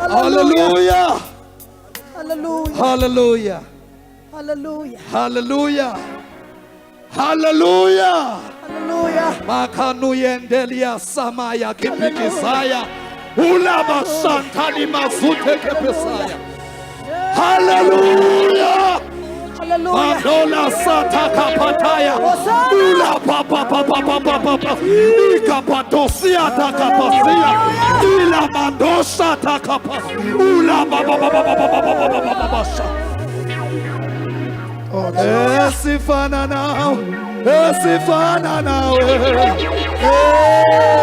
Hallelujah. Hallelujah. Hallelujah. Hallelujah. Hallelujah. Makanuyendelia samaya kipikisaya. Ulaba santani mazute kepesaya. Hallelujah. Hallelujah. Madola sataka pataya. Ula papa papa papa papa. Ikapatosia takapasia. Ila mandosa takapas. Ula baba baba baba baba baba baba. Esifana now. Esifana now.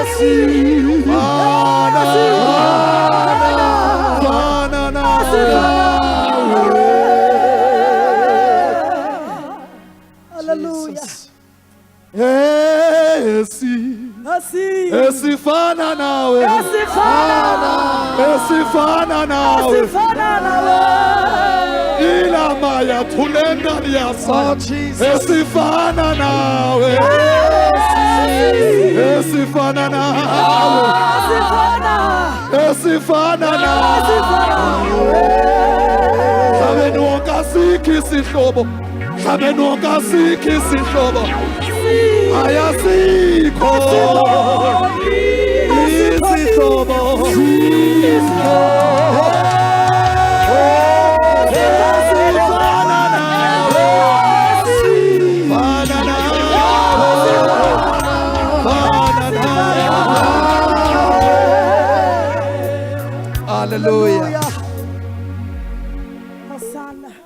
Esifana now. Hallelujah. Esifana nawe. Esifana. Esifana nawe. Esifana nawe. Ilamaya tulenda liyasa. Esifana nawe. Esifana nawe. Esifana nawe. Sabe nuka sikisi hlobo. Sabe nuka sikisi hlobo. Ayasikho. Isihlobo. Hallelujah.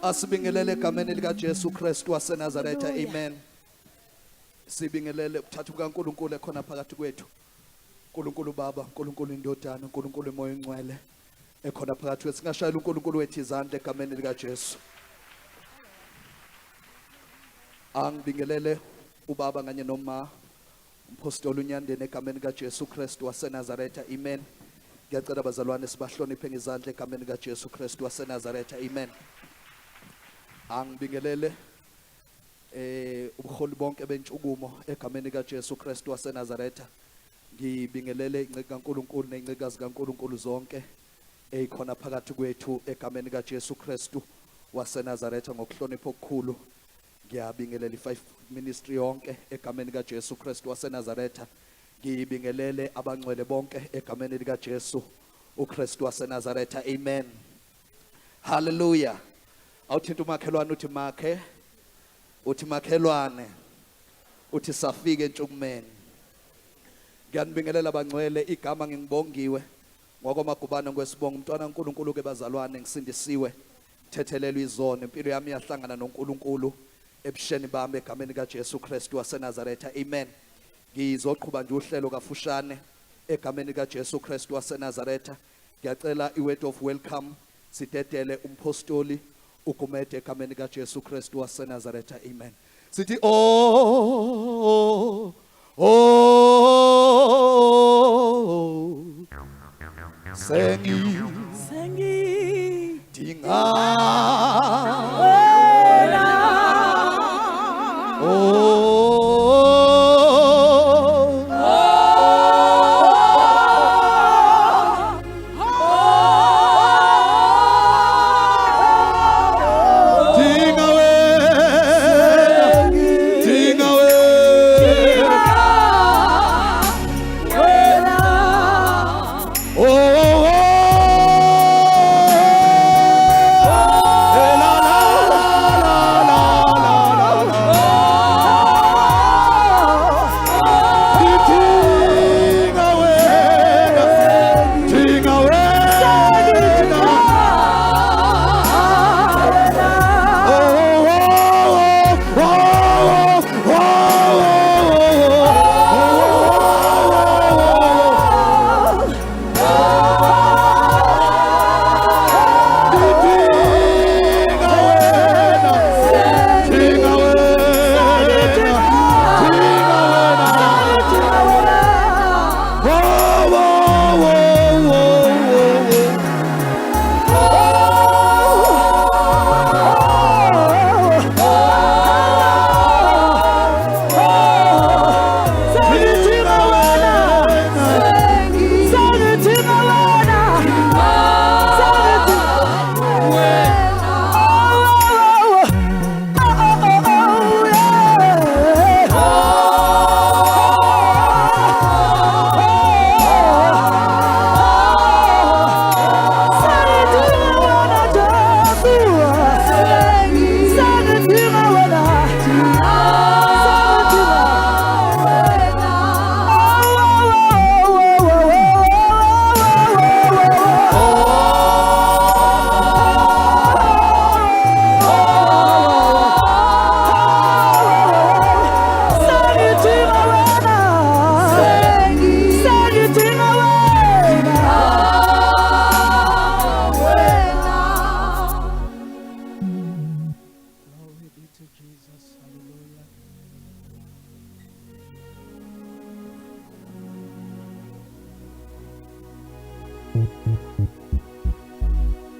Asibingelele egameni lika Jesu Kristu waseNazaretha. Amen. Sibingelele ukuthatha kukaNkulunkulu ekhona phakathi kwethu. uNkulunkulu Baba, uNkulunkulu Indodana, uNkulunkulu Umoya Ongcwele ekhona phakathi kwethu. Singashayela uNkulunkulu wethu izandla egameni lika Jesu. Angibingelele ubaba kanye noma umpostoli uNyandeni egameni lika Jesu Kristu waseNazaretha. Amen. Ngiyacela abazalwane sibahloniphe ngezandla egameni lika Jesu Kristu waseNazaretha. Amen. Angibingelele ubuholi bonke bentsukumo egameni lika Jesu Kristu waseNazaretha. Ngibingelele inceke kaNkulunkulu nezincekazi kaNkulunkulu zonke ezikhona phakathi kwethu egameni lika Jesu Kristu waseNazaretha ngokuhlonipha okukhulu. Ngiyabingelela i5 ministry yonke egameni lika Jesu Kristu waseNazaretha. Ngibingelele abangcwele bonke egameni lika Jesu uKristu waseNazaretha. Amen. Hallelujah. Awuthinta umakhelwane uthi makhe, uthi makhelwane, uthi safike Intshukumeni. Ngiyanibingelela abangcwele, igama ngingibongiwe ngokwamagubane ngwesibongo. Umntwana kaNkulunkulu ke bazalwane ngisindisiwe, thethelelwe izono. Impilo yami yahlangana noNkulunkulu ebusheni bami egameni lika Jesu Kristu waseNazaretha. Amen. Ngizoqhuba nje uhlelo kafushane egameni lika Jesu Kristu waseNazaretha. Ngiyacela i-word of welcome sidedele umpostoli uGumede egameni lika Jesu Kristu waseNazaretha. Amen. Sithi oh sengi dinga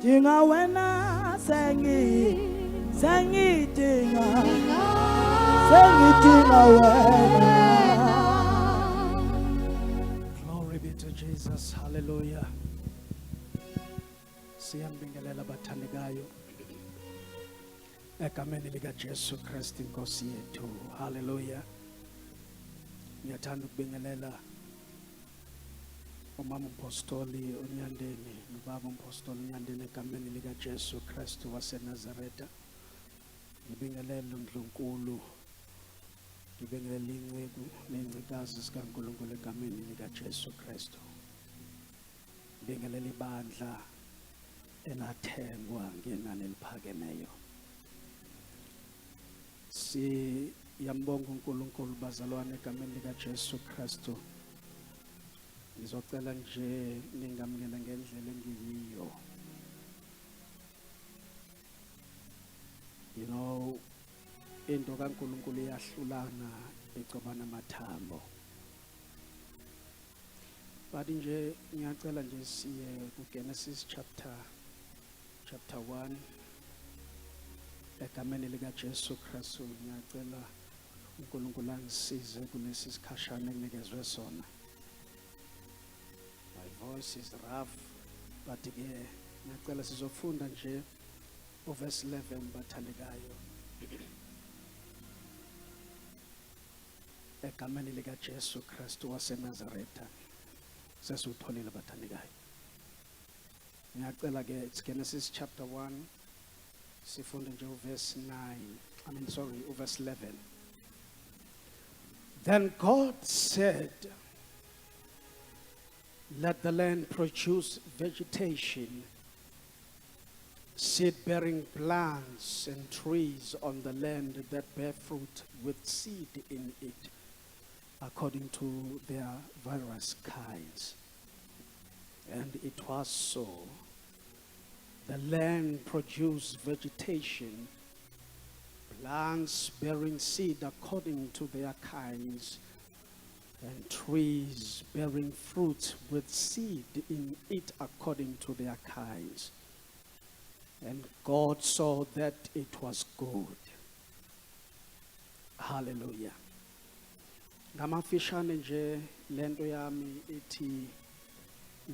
Dinga wena Sengidinga wena. Glory be to Jesus. Hallelujah. Siyambingelela bathandekayo egameni lika Jesu Kristu Nkosi yethu. Hallelujah. Ngiyathanda ukubingelela umama Apostoli unyandeni nobaba Apostoli unyandeni egameni lika Jesu Kristu waseNazaretha. Ngibingelela uNdlunkulu, ngibingelela inceku nencikazi sikaNkulunkulu egameni lika Jesu Kristu. Ngibingelela ibandla elathengwa ngenani eliphakemeyo. Siyambonga uNkulunkulu bazalwane egameni lika Jesu Kristu. Ngizocela nje ningamukele ngendlela engiyiyo. You know, into kaNkulunkulu iyahlulana ecobana amathambo. But nje ngiyacela nje siye kuGenesis chapter 1 egameni lika Jesu Kristu. Ngiyacela uNkulunkulu angisize kulesi sikhashana enginikezwe sona. My voice is rough, but ke ngiyacela sizofunda nje verse 11 bathandekayo egameni lika Jesu Kristu waseNazaretha. Sesutholile bathandekayo. Ngiyacela ke it's Genesis chapter 1 sifunde nje verse 11. Then God said, let the land produce vegetation, seed-bearing plants and trees on the land that bear fruit with seed in it, according to their various kinds. And it was so. The land produced vegetation, plants bearing seed according to their kinds, and trees bearing fruit with seed in it according to their kinds. And God saw that it was good. Hallelujah. Ngamafishane nje lento yami ithi,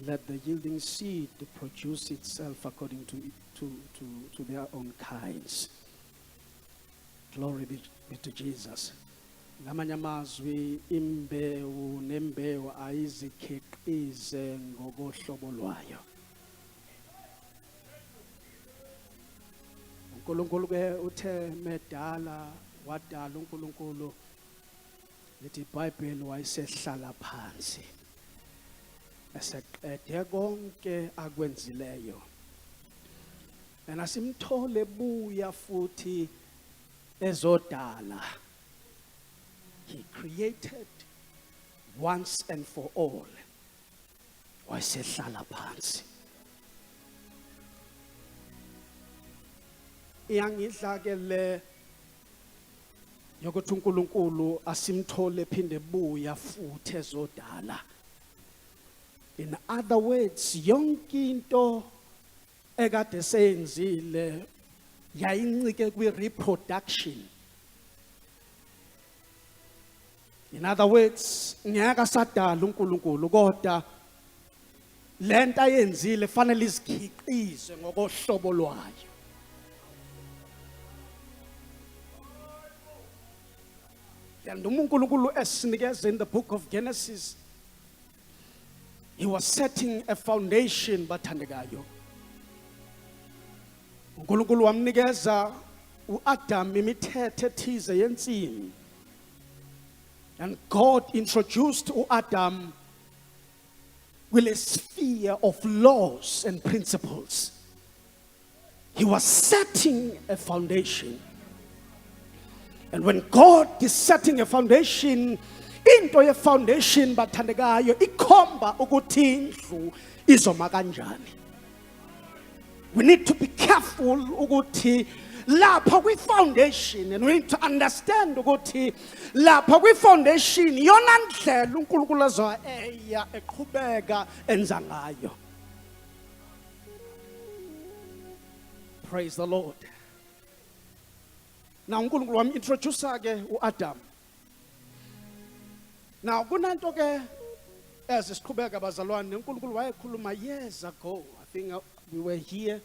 let the yielding seed produce itself according to their own kinds. Glory be to Jesus. Ngamanye amazwi imbewu nembewu ayizikhiqize ngokohlobo lwayo. uNkulunkulu ke uthe medala wadala uNkulunkulu lithi iBhayibheli wayesehlala phansi eseqede konke akwenzileyo. And asimthole buya futhi ezodala. He created once and for all. Wayesehlala phansi. Iyangidla ke le yokuthi uNkulunkulu asimthole phinde buya futhi ezodala. In other words, yonke into ekade seyenzile yayincike kwi-reproduction. In other words, ngeke sadala uNkulunkulu kodwa lento ayenzile fanele izikhiqize ngokohlobo lwayo. And uNkulunkulu esinikeza in the book of Genesis, he was setting a foundation bathandekayo. uNkulunkulu wamnikeza uAdam imithetho ethize yensimi. And God introduced Adam with a sphere of laws and principles. He was setting a foundation. And when God is setting a foundation, into ye foundation bathandekayo ikhomba ukuthi indlu izoma kanjani. We need to be careful ukuthi lapha kwi foundation, and we need to understand ukuthi lapha kwi foundation yona ndlela uNkulunkulu azwa eya eqhubeka enza ngayo. Praise the Lord. Now uNkulunkulu wami introduce ke uAdam. Now kunanto ke as siqhubeka bazalwane uNkulunkulu wayekhuluma years ago. I think we were here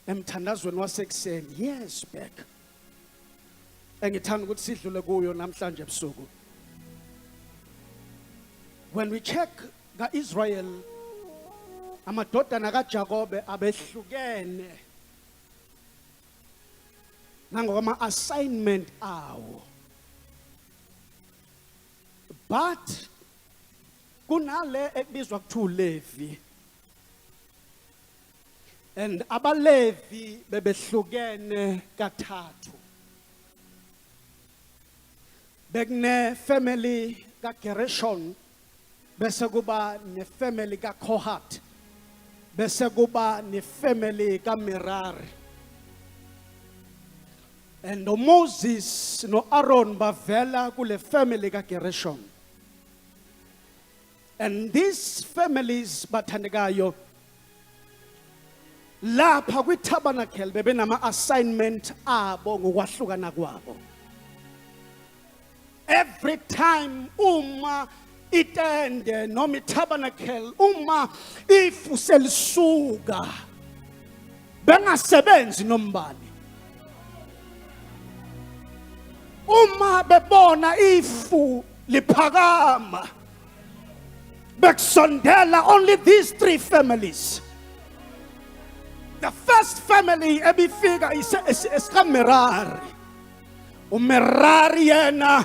emthandazweni wasekuseni years back. Engithanda ukuthi sidlule kuyo namhlanje ebusuku. When we check Israel, amadodana kaJakobe abehlukene nangokama assignment awo. But kunale ekubizwa kuthiwa uLevi. And abalevi bebehlukene kathathu. Bekune family kaGershon, bese kuba ne family kaKohath, bese kuba ne family kaMerari. And Moses no Aaron bavela kule family kaGershon. And these families bathandekayo lapha kwi-tabernacle bebenama assignment abo ngokwahlukana kwabo. Every time uma itende noma i-tabernacle uma ifu selisuka bengasebenzi nombani. Uma bebona ifu liphakama bekusondela only these three families. The first family ebifika is kaMerari. uMerari yena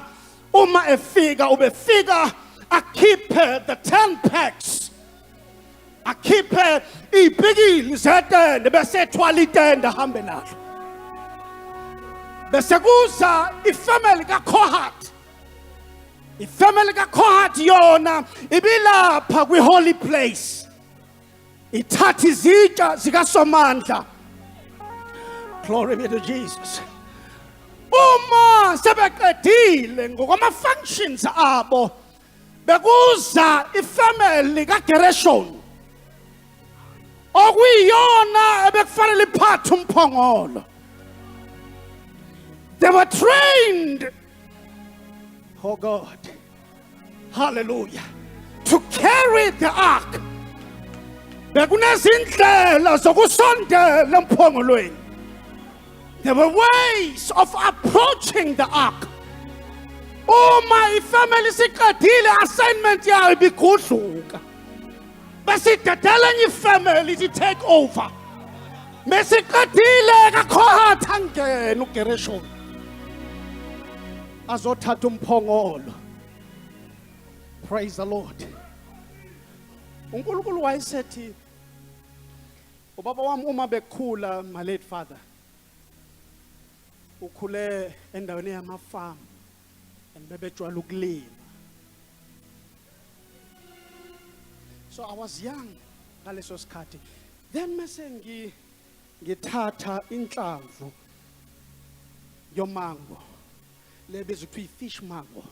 uma efika ubefika akhiphe the 10 packs, akhiphe ibhikili zetende bese ethwala itende ahambe nalo. Bese kuza ifamily kaKohath. Ifamily kaKohath yona ibilapha kwi-holy place. Ithatha izitsha zikaSomandla. Glory be to Jesus. Uma sebeqedile ngokwama functions abo bekuza ifamily kaGershon okuyiyona ebekufanele iphathe umphongolo. They were trained, oh God, hallelujah, to carry the ark. Bekunezindlela zokusondela emphongolweni. There were ways of approaching the ark. Uma ifamily siqedile assignment yayo ibigudluka. Besidedela enye ifamily to take over. Besiqedile kaKohath angena uGershon azothatha umphongolo. Praise the Lord. uNkulunkulu wayesethi ubaba wami uma bekhula, my late father, ukhule endaweni yamafarm and bebejwayele ukulima. So I was young ngaleso sikhathi. Then mase ngithatha inhlamvu yomango lebizwa ukuthi fish mango.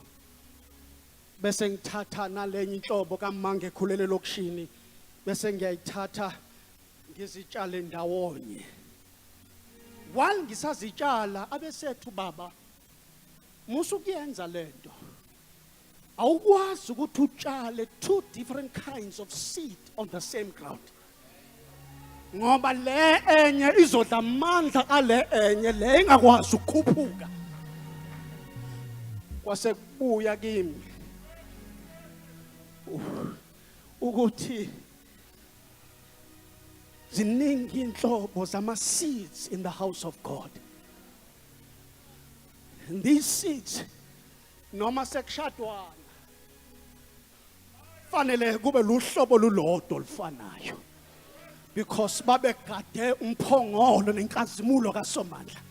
Bese ngithatha nalenye inhlobo kamango ekhulele lokishini bese ngiyayithatha ngizitshala ndawonye. While ngisazitshala abesethu baba musu kuyenza lento awukwazi ukuthi utshale 2 different kinds of seed on the same ground. Ngoba le enye izodla amandla ale enye le ingakwazi ukukhuphuka. Kwase kubuya kimi ukuthi ziningi inhlobo zama seeds in the house of God. And these seeds noma sekushadwana fanele kube luhlobo lulodwa olufanayo. Because babegade umphongolo nenkazimulo kaSomandla.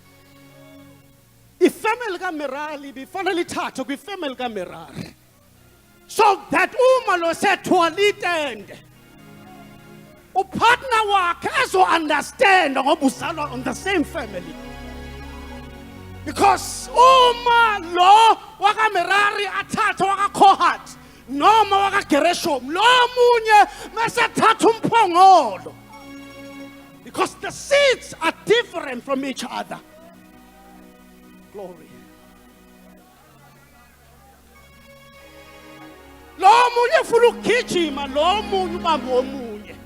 Ifamily kaMerari bifanele ithathe kwifamily kaMerari. So that uma lo sethwala itende upartner wakhe ezo understand ngoba uzalwa on the same family. Because uma lo wakaMerari athatha wakaKohath noma wakaGershon lo munye mesethatha umphongolo. because the seeds are different from each other. Glory. Lo munye ufuna ukugijima, lo munye ubamba omunye.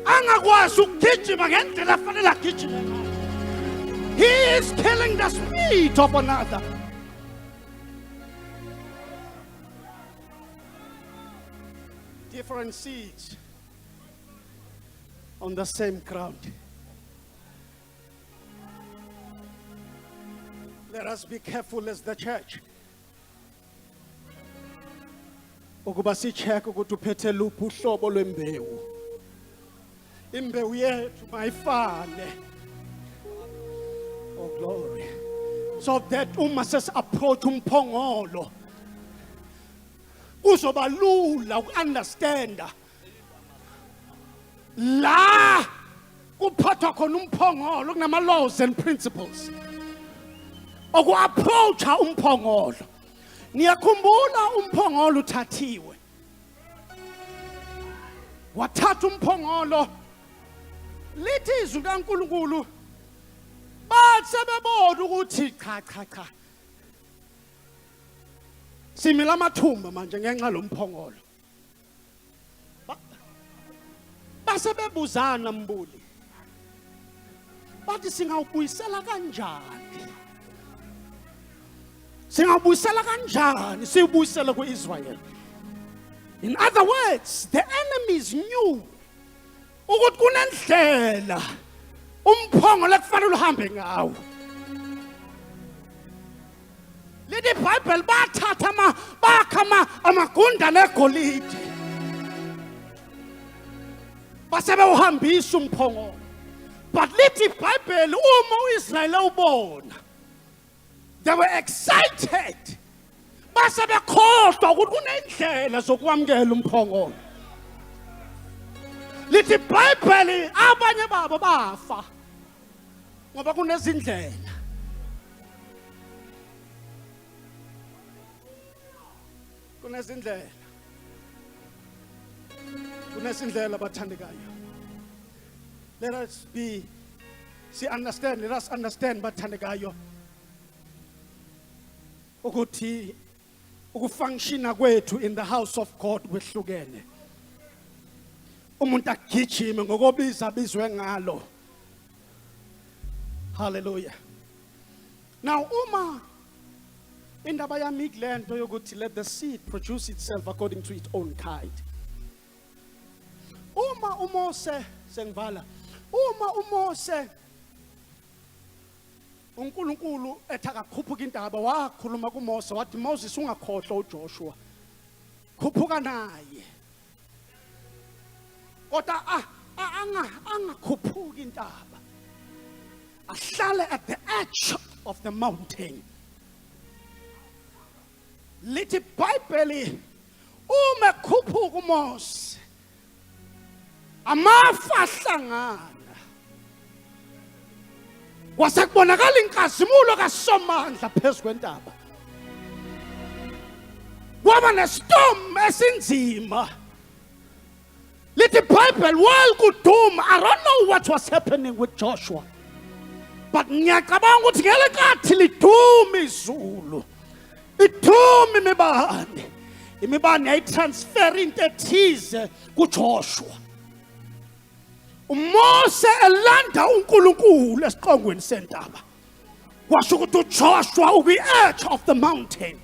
Angakwazi ukugijima ngendlela afanele agijime ngayo. He is killing the speed of another. Different seeds on the same ground. Let us be careful as the church. Ukuba si-check ukuthi uphethe luphi uhlobo lwembewu. Imbewu yethu mayifane. Oh glory. So that uma sesi-approach umphongolo, kuzoba lula uku-understanda la kuphathwa khona umphongolo kunama-laws and principles oku-approacha umphongolo. Niyakhumbula umphongolo uthathiwe, wathatha umphongolo, lithi izwi kaNkulunkulu bathi sebebona ukuthi cha simila amathumba manje ngenxa lomphongolo. Base bebuzana mbuli, bathi singawubuyisela kanjani? Singawubuyisela kanjani? Siyubuyisela ku-Israel. In other words, the enemies knew ukuthi kunendlela umphongolo ekufanele uhambe ngawo. Lithi iBhayibheli bathatha bakha amagundane egolide, base bewuhambisa umphongolo. But lithi iBhayibheli uma uIsrael ubona, they were excited. Base bekhohlwa ukuthi kunendlela zokwamukela umphongolo. Lithi iBhayibheli abanye babo bafa ngoba kunezindlela. Kunezindlela bathandekayo. Let us understand bathandekayo ukuthi ukufunctiona kwethu in the house of God kwehlukene. Umuntu agijime ngokubiza bizwe ngalo. Hallelujah. Now uma indaba yami iglento yokuthi let the seed produce itself according to its own kind. Uma uMose uNkulunkulu ethi akakhuphuka indaba, wakhuluma kuMose wathi, Moses ungakhohlwa uJoshua, khuphuka naye. Kodwa angakhuphuki intaba, ahlale at the edge of the mountain. Lithi iBhayibheli uma khuphuka uMose, amafa ahlangana, kwase kubonakala inkazimulo kaSomandla phezu kwentaba. Kwaba nestorm esinzima. Lithi iBhayibheli while kuduma, I don't know what was happening with Joshua, but ngiyacabanga ukuthi ngelekathi liduma izulu, iduma imibane yayitransfer into ethize kuJoshua. uMose elanda uNkulunkulu esiqongweni sentaba, kwasho ukuthi uJoshua ukwi-edge of the mountain.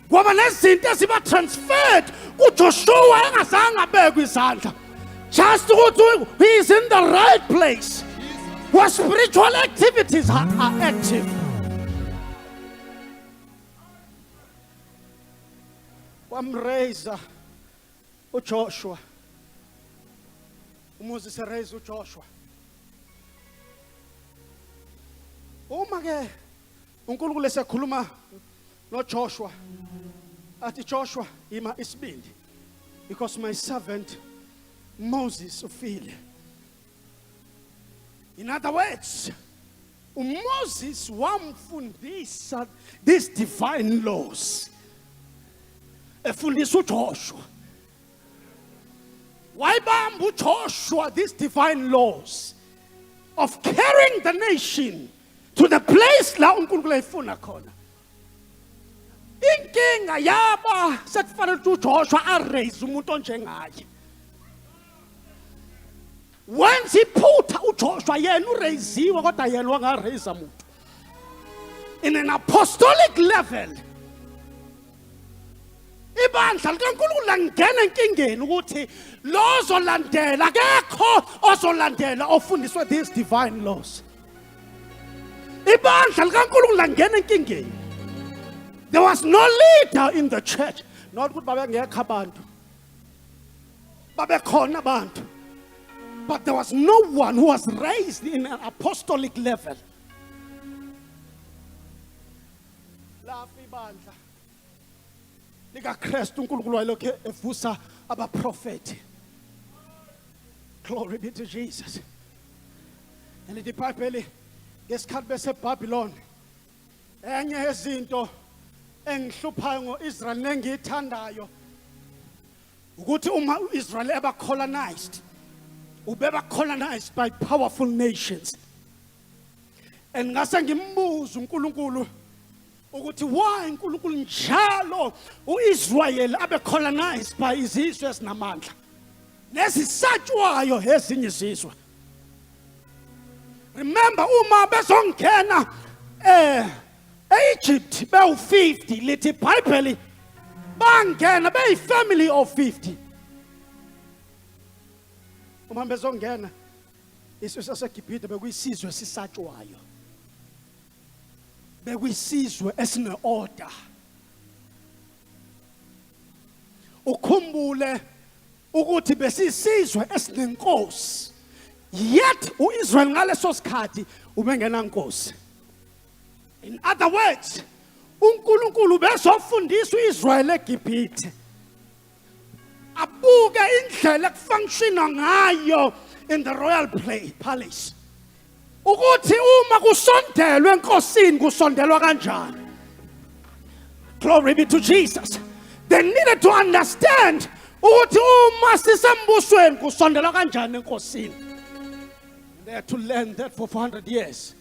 Kwaba nezinto eziba transferred kuJoshua engazange abekwe izandla, just ukuthi he is in the right place where spiritual activities are active. Wamraise uJoshua. uMoses raise uJoshua. Uma ke uNkulunkulu esekhuluma noJoshua, athi Joshua ima isibindi, because my servant Moses ufile. In other words, uMoses wamfundisa these divine laws, efundisa uJoshua. wayibamba uJoshua these divine laws of carrying the nation to the place la uNkulunkulu ayifuna khona. Inkinga yaba sekufanele ukuthi uJoshua araise umuntu onjengaye. Once iphutha uJoshua yena uraisiwe kodwa yena wangaraise umuntu. In an apostolic level, ibandla likaNkulunkulu langena enkingeni ukuthi lo ozolandela akekho ozolandela ofundiswe these divine laws. Ibandla likaNkulunkulu langena enkingeni. There was no leader in the church. Not ukuthi babengekho abantu. Babekhona abantu. But there was no one who was raised in an apostolic level. Lafi ibandla likaKristu uNkulunkulu wayelokhu evusa abaprofeti. Glory be to Jesus. And the Bible ngesikhathi beseBabylon, enye yezinto engihluphayo ngoIsrael nengiyithandayo ukuthi uma uIsrael eba colonized, ubeba colonized by powerful nations. And ngase ngimbuza uNkulunkulu ukuthi why uNkulunkulu njalo uIsrael abe colonized by izizwe ezinamandla nesisatshwayo ezinye izizwe. Remember uma bezongena Egypt bewu-50 lithi iBhayibheli bangena beyi-family of 50. Uma bezongena isizwe saseGibhithe bekuyisizwe esisatshwayo, bekuyisizwe esine-order. Ukhumbule ukuthi besisizwe esinenkosi, yet uIsrael ngaleso sikhathi ubengenankosi. In other words, uNkulunkulu bezofundisa uIsrael eGibhithe abuke indlela ekufunctiona ngayo in the royal palace, ukuthi uma kusondelwe enkosini kusondelwa kanjani. Glory be to Jesus. They needed to understand ukuthi uma sisembusweni kusondelwa kanjani enkosini. They had to learn that for 400 years.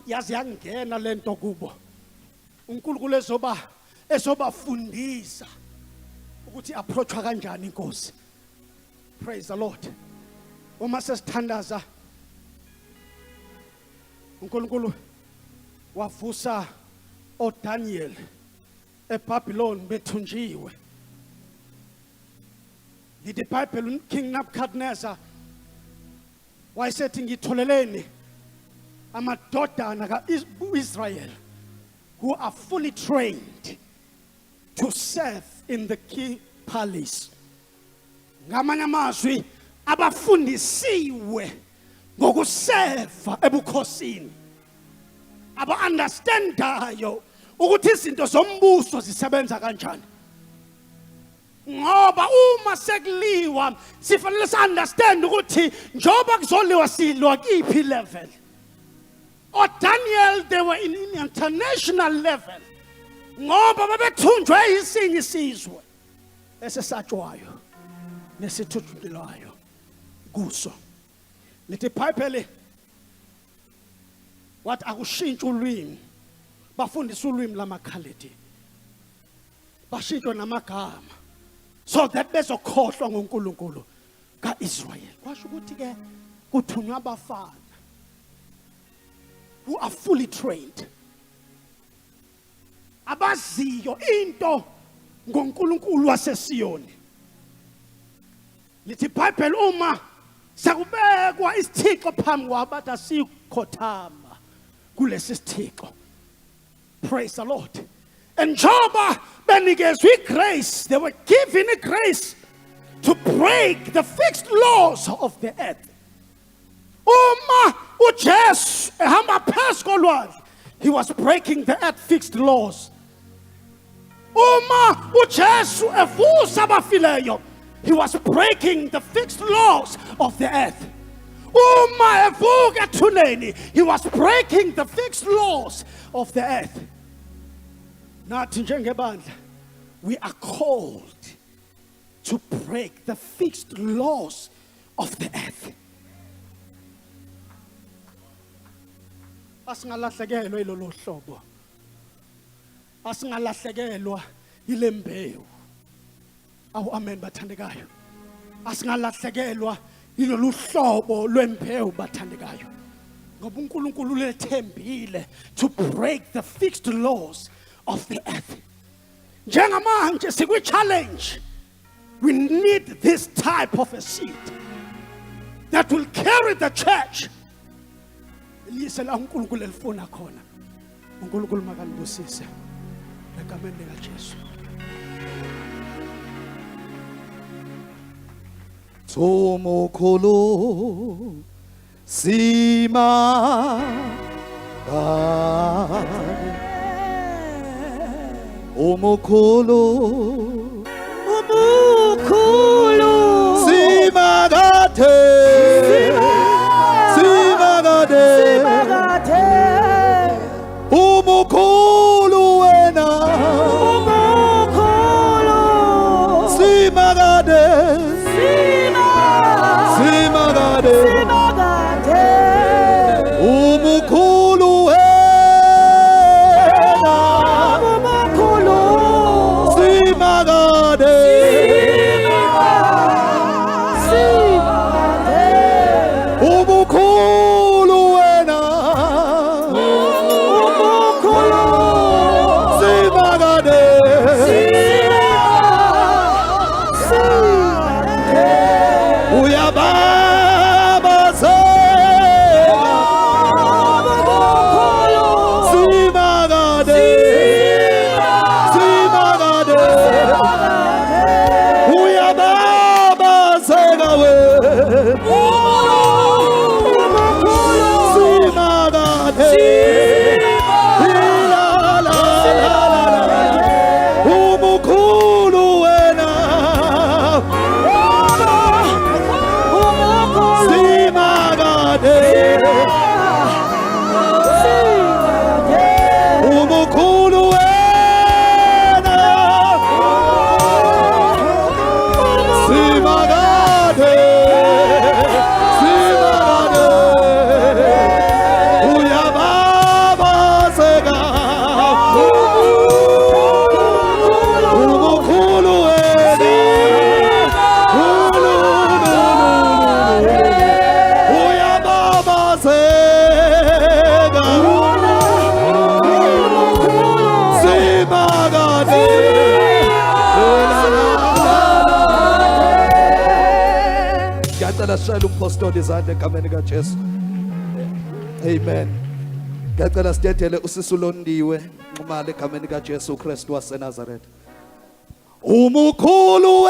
Yazi yangena lento kubo. uNkulunkulu ezobafundisa ukuthi approachwa kanjani inkosi. Praise the Lord. Uma sesithandaza uNkulunkulu wavusa oDaniel eBabylon bethunjiwe. The Bible King Nebuchadnezzar wayesethi ngitholeleni amadodana kaIsrael who are fully trained to serve in the king palace. Ngamanye amazwi abafundisiwe ngokuseva ebukhosini, aba-understandayo ukuthi izinto zombuso zisebenza kanjani. Ngoba uma sekuliwa sifanele si-understand ukuthi njoba kuzoliwa silwa kiphi level. Or Daniel, they were in an international level. Ngoba babethunjwe isinye isizwe esesatshwayo nesithuthukelayo kuso. Lithi iBhayibheli wathi akushintshwe ulwimi, bafundisa ulwimi lamaKhaladi, bashintshwe namagama so that bezokhohlwa ngoNkulunkulu kaIsrael. Kwasho ukuthi ke kuthunywa abafana who are fully trained, abaziyo into ngoNkulunkulu waseSiyoni. Lithi iBhayibheli uma sekubekwa isithixo phambi kwabo bathi asikhothama kulesi sithixo. Praise the Lord. And njoba benikezwe igrace, they were given a grace to break the fixed laws of the earth. Uma uJesu ehamba phezu kolwandle, he was breaking the earth fixed laws. Uma uJesu evusa abafileyo, he was breaking the fixed laws of the earth. Uma evuka ethuneni, he was breaking the fixed laws of the earth. Nathi njengebandla, we are called to break the fixed laws of the earth. Asingalahlekelwa ilolu hlobo. Asingalahlekelwa ile mbewu. Awu amen bathandekayo. Asingalahlekelwa ilolu hlobo lwembewu bathandekayo. Ngoba uNkulunkulu lethembile to break the fixed laws of the earth. Njengamanje sikwi challenge. We need this type of a seed that will carry the church. Lise la uNkulunkulu elifuna khona. uNkulunkulu makanibusise egameni lika Jesu. Tomokolo sima omokolo simagate omokolo wena simagate omokolo wena simagate omokolo wena Apostolic izandla egameni kaJesu. Amen. Ngiyacela sidedele usisulondiwe nxumalo egameni kaJesu Kristu waseNazaretha. Umukhulu